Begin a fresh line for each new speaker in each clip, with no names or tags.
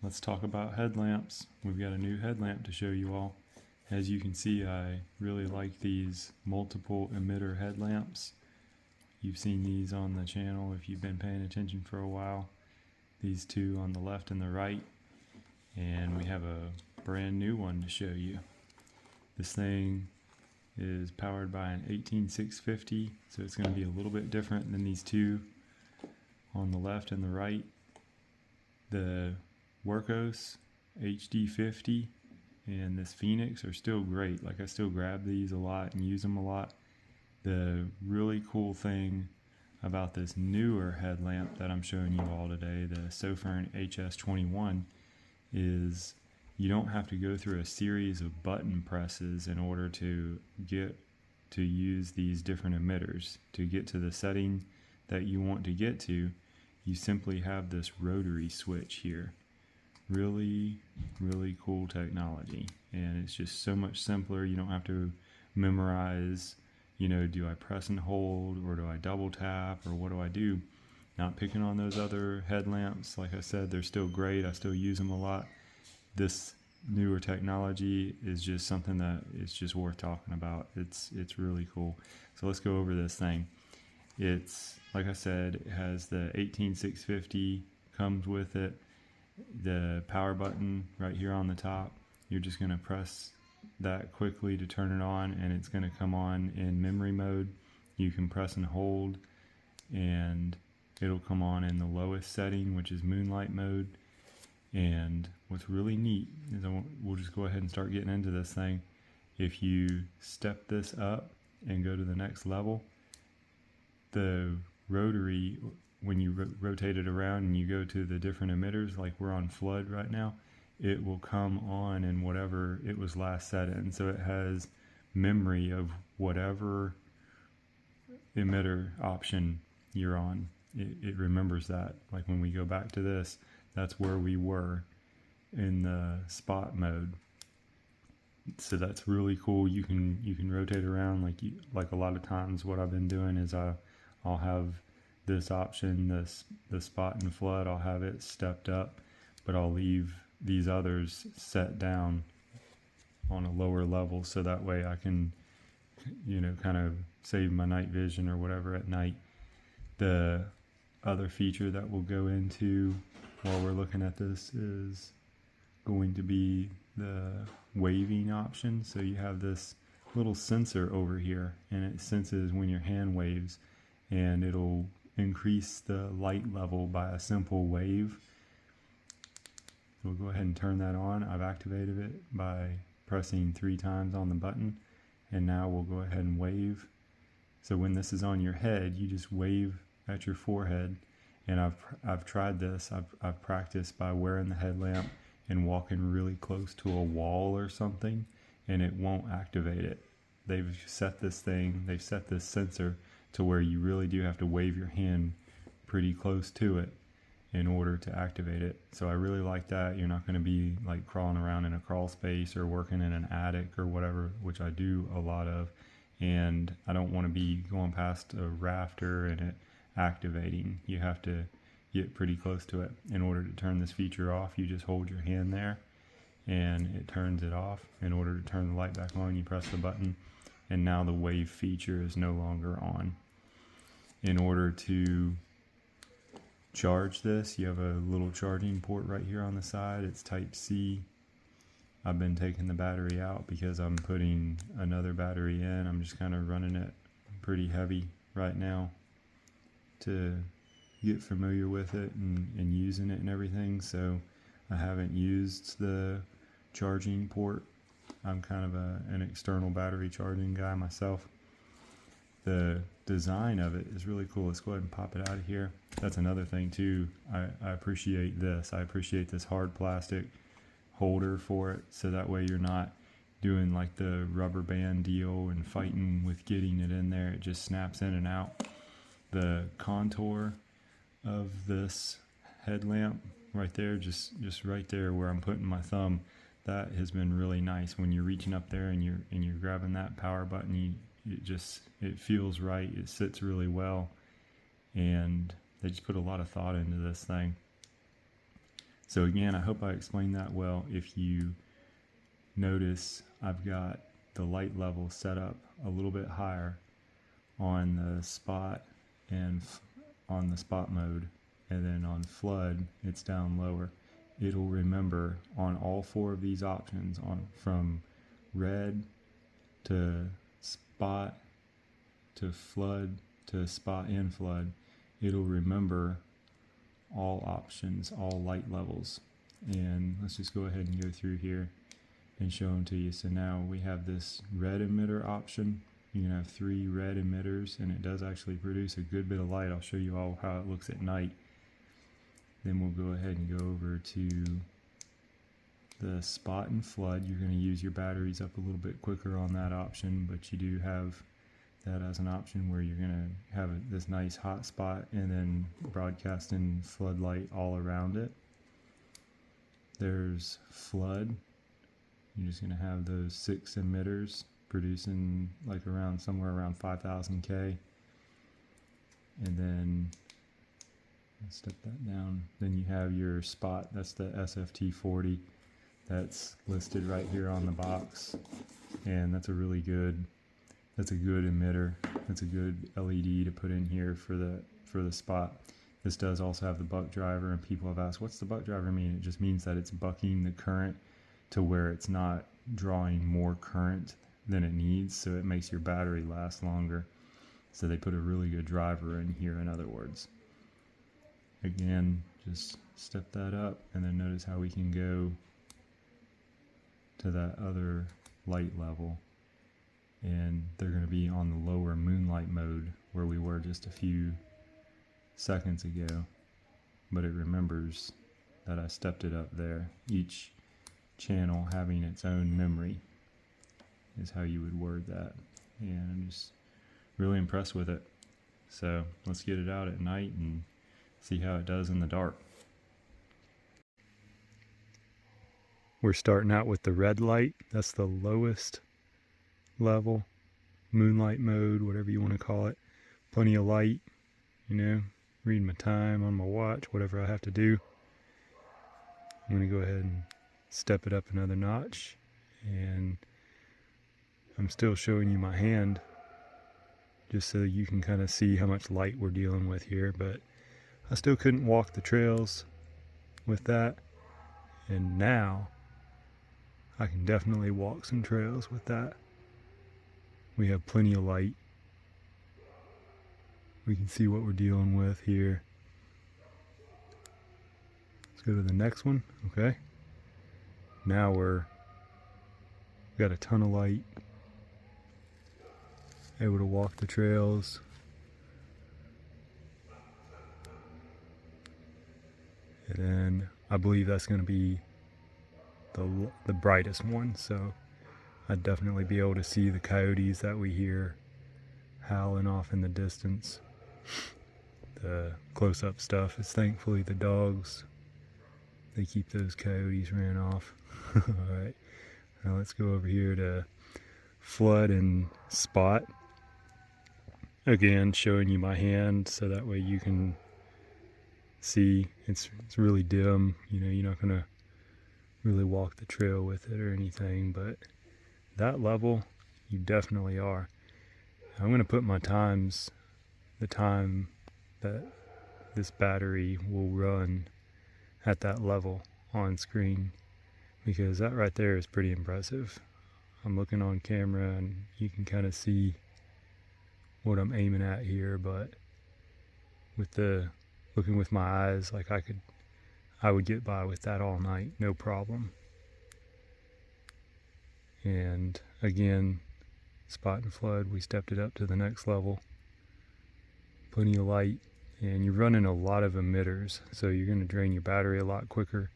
let's talk about headlamps. We've got a new headlamp to show you all. As you can see, I really like these multiple emitter headlamps. You've seen these on the channel if you've been paying attention for a while. These two on the left and the right. And we have a brand new one to show you. This thing is powered by an 18650, so it's going to be a little bit different than these two on the left and the right. The Workhos HD50 and this Phoenix are still great. Like, I still grab these a lot and use them a lot. The really cool thing about this newer headlamp that I'm showing you all today, the Sofirn HS21, is you don't have to go through a series of button presses in order to get to use these different emitters. To get to the setting that you want to get to, you simply have this rotary switch here. Really cool technology, and it's just so much simpler. You don't have to memorize, you know, do I press and hold, or do I double tap, or what do I do? Not picking on those other headlamps. Like I said, they're still great. I still use them a lot. This newer technology is just something that it's just worth talking about. It's really cool. So let's go over this thing. It's, like I said, it has the 18650 comes with it. The power button right here on the top, you're just going to press that quickly to turn it on, and it's going to come on in memory mode. You can press and hold, and it'll come on in the lowest setting, which is moonlight mode. And what's really neat is we'll just go ahead and start getting into this thing. If you step this up and go to the next level, the rotary, when you rotate it around and you go to the different emitters, like we're on flood right now, it will come on in whatever it was last set in. So it has memory of whatever emitter option you're on. It remembers that. Like when we go back to this, that's where we were in the spot mode. So that's really cool. You can rotate around like a lot of times. What I've been doing is I'll have this option, the spot and flood, I'll have it stepped up, but I'll leave these others set down on a lower level, so that way I can, you know, kind of save my night vision or whatever at night. The other feature that we'll go into while we're looking at this is going to be the waving option. So you have this little sensor over here, and it senses when your hand waves, and it'll increase the light level by a simple wave. We'll go ahead and turn that on. I've activated it by pressing 3 times on the button, and now we'll go ahead and wave. So when this is on your head, you just wave at your forehead. And I've tried this. I've practiced by wearing the headlamp and walking really close to a wall or something, and it won't activate it. They've set this sensor to where you really do have to wave your hand pretty close to it in order to activate it. So I really like that. You're not going to be like crawling around in a crawl space or working in an attic or whatever, which I do a lot of, and I don't want to be going past a rafter and it activating. You have to get pretty close to it. In order to turn this feature off, you just hold your hand there and it turns it off. In order to turn the light back on, you press the button, and now the wave feature is no longer on. In order to charge this, you have a little charging port right here on the side. It's type C. I've been taking the battery out because I'm putting another battery in. I'm just kind of running it pretty heavy right now to get familiar with it and using it and everything. So I haven't used the charging port. I'm kind of an external battery charging guy myself. The design of it is really cool. Let's go ahead and pop it out of here. That's another thing too. I appreciate this. I appreciate this hard plastic holder for it, so that way you're not doing like the rubber band deal and fighting with getting it in there. It just snaps in and out. The contour of this headlamp right there, just right there where I'm putting my thumb, that has been really nice. When you're reaching up there and you're grabbing that power button, it feels right. It sits really well, and they just put a lot of thought into this thing. So again, I hope I explained that well. If you notice, I've got the light level set up a little bit higher on the spot and on the spot mode, and then on flood it's down lower. It'll remember on all four of these options, on from red to spot to flood to spot and flood, it'll remember all options, all light levels. And let's just go ahead and go through here and show them to you. So now we have this red emitter option. You can have 3 red emitters, and it does actually produce a good bit of light. I'll show you all how it looks at night. Then we'll go ahead and go over to the spot and flood. You're going to use your batteries up a little bit quicker on that option, but you do have that as an option where you're going to have this nice hot spot and then broadcasting floodlight all around it. There's flood. You're just going to have those 6 emitters producing like somewhere around 5,000 K. And then step that down. Then you have your spot. That's the SFT40. That's listed right here on the box, and that's a really good. That's a good emitter. That's a good LED to put in here for the spot. This does also have the buck driver, and people have asked, what's the buck driver mean? It just means that it's bucking the current to where it's not drawing more current than it needs, so it makes your battery last longer. So they put a really good driver in here, in other words. Again, just step that up, and then notice how we can go to that other light level, and they're going to be on the lower moonlight mode where we were just a few seconds ago, but it remembers that I stepped it up there. Each channel having its own memory is how you would word that, and I'm just really impressed with it. So let's get it out at night and see how it does in the dark. We're starting out with the red light. That's the lowest level, moonlight mode, whatever you want to call it. Plenty of light, reading my time on my watch, whatever I have to do. I'm going to go ahead and step it up another notch, and I'm still showing you my hand just so you can kind of see how much light we're dealing with here, but I still couldn't walk the trails with that, and now I can definitely walk some trails with that. We have plenty of light. We can see what we're dealing with here. Let's go to the next one. Okay. Now we've got a ton of light. Able to walk the trails. And then I believe that's going to be the brightest one, so I'd definitely be able to see the coyotes that we hear howling off in the distance. The close-up stuff is thankfully the dogs. They keep those coyotes ran off. Alright, now let's go over here to flood and spot. Again, showing you my hand so that way you can see. It's really dim, you're not going to really walk the trail with it or anything, but that level you definitely are. I'm going to put my times, the time that this battery will run at that level on screen, because that right there is pretty impressive. I'm looking on camera and you can kind of see what I'm aiming at here, but with looking with my eyes, like I would get by with that all night, no problem. And again, spot and flood, we stepped it up to the next level. Plenty of light, and you're running a lot of emitters, so you're going to drain your battery a lot quicker.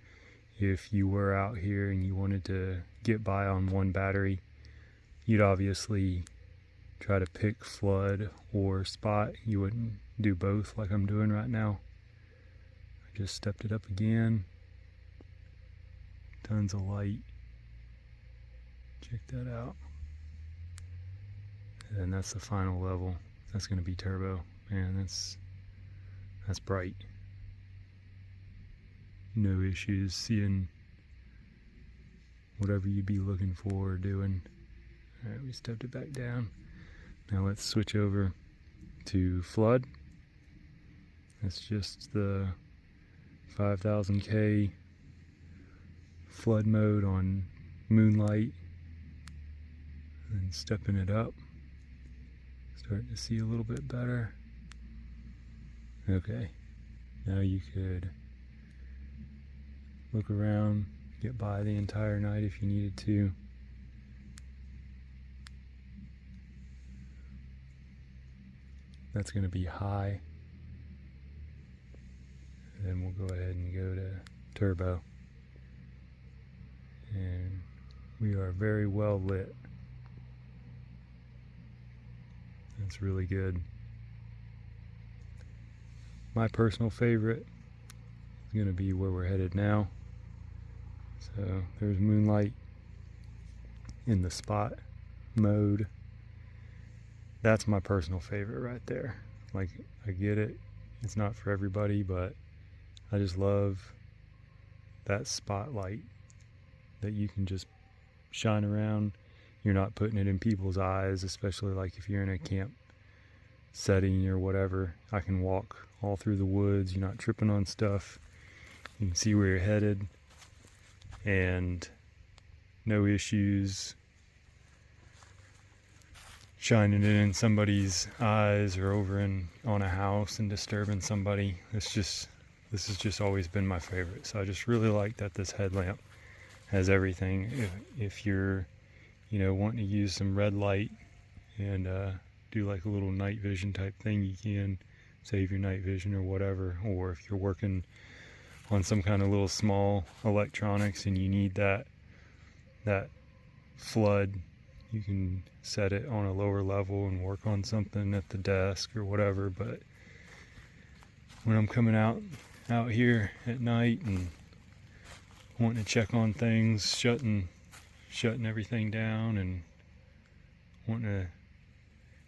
If you were out here and you wanted to get by on one battery, you'd obviously try to pick flood or spot. You wouldn't do both like I'm doing right now. I just stepped it up again. Tons of light. Check that out. And that's the final level. That's going to be turbo. Man, that's bright. no issues seeing whatever you'd be looking for or doing. Alright, we stepped it back down. Now let's switch over to flood. That's just the 5000K flood mode on Moonlight, and stepping it up, starting to see a little bit better. Okay, now you could look around, get by the entire night if you needed to. That's going to be high. And then we'll go ahead and go to turbo. And we are very well lit. That's really good. My personal favorite is going to be where we're headed now. So there's Moonlight in the spot mode. That's my personal favorite right there. Like, I get it, it's not for everybody, but I just love that spotlight that you can just shine around. You're not putting it in people's eyes, especially like if you're in a camp setting or whatever. I can walk all through the woods, you're not tripping on stuff. You can see where you're headed and no issues shining it in somebody's eyes or over on a house and disturbing somebody. This has just always been my favorite. So I just really like that this headlamp has everything. If you're, wanting to use some red light and do like a little night vision type thing, you can save your night vision or whatever. Or if you're working on some kind of little small electronics and you need that flood, you can set it on a lower level and work on something at the desk or whatever. But when I'm coming out here at night and wanting to check on things, shutting everything down and wanting to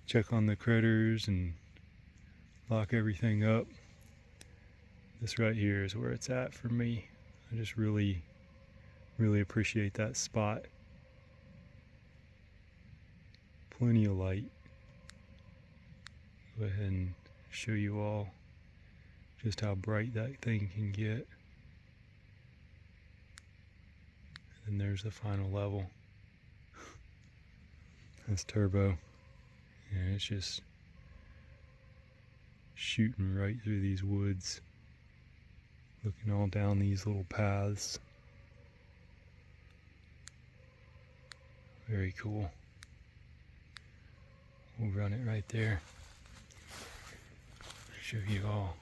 check on the critters and lock everything up, this right here is where it's at for me. I just really appreciate that spot. Plenty of light. Go ahead and show you all just how bright that thing can get. And there's the final level. That's turbo. And it's just shooting right through these woods, looking all down these little paths. Very cool. We'll run it right there. Show you all.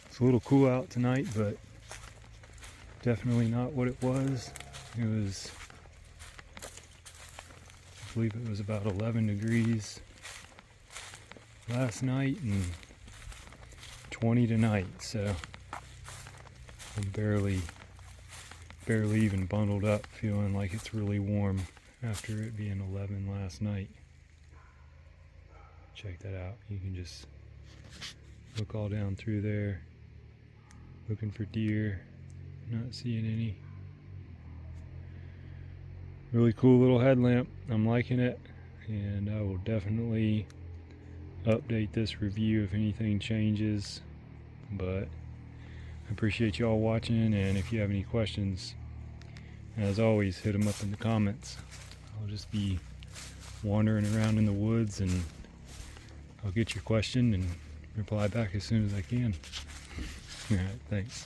It's a little cool out tonight, but definitely not what it was. It was, I believe it was about 11 degrees last night and 20 tonight, so I'm barely even bundled up, feeling like it's really warm after it being 11 last night. Check that out. You can just look all down through there, looking for deer, not seeing any. Really cool little headlamp. I'm liking it, and I will definitely update this review if anything changes. But I appreciate y'all watching, and if you have any questions, as always, hit them up in the comments. I'll just be wandering around in the woods and I'll get your question and reply back as soon as I can. Alright, thanks.